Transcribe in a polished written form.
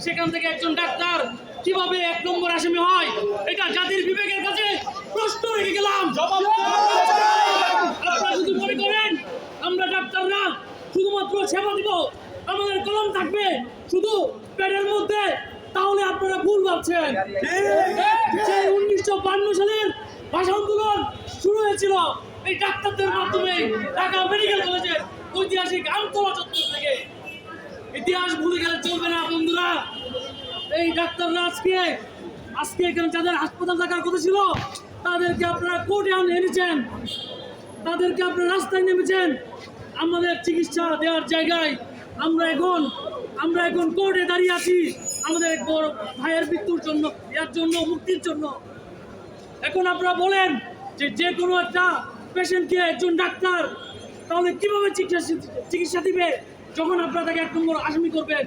সেখান থেকে একজন ডাক্তার কিভাবে 1 নম্বর আসামি হয়, এটা জাতির বিবেকের কাছে প্রশ্ন রেখে গেলাম। আপনারা যদি মনে করেন আমরা ডাক্তাররা শুধুমাত্র সেবা দিব, আমাদের কলম থাকবে শুধু পেটের মধ্যে, তাহলে আপনারা ভুল ভাবছেন। সেই 1952 সালের ভাষা আন্দোলন শুরু হয়েছিল এই ডাক্তারদের মাধ্যমে, ঢাকা মেডিকেল কলেজের ঐতিহাসিক আমতলা চত্বর থেকে। ইতিহাস ভুলে গেলে চলবে না বন্ধুরা। এই ডাক্তাররা আজকে এখানে যাদের হাসপাতাল থাকার কথা ছিল, তাদেরকে আপনারা কোর্টে এনেছেন, তাদেরকে আপনারা রাস্তায় নেমেছেন। আমাদের চিকিৎসা দেওয়ার জায়গায় আমরা এখন কোর্টে দাঁড়িয়ে আছি আমাদের এক বড় ভাইয়ের মৃত্যুর জন্য, এর জন্য, মুক্তির জন্য। এখন আপনারা বলেন যে কোনো একটা পেশেন্টকে একজন ডাক্তার তাহলে কিভাবে চিকিৎসা দিবে যখন আপনারা তাকে 1 নম্বর আসামি করবেন?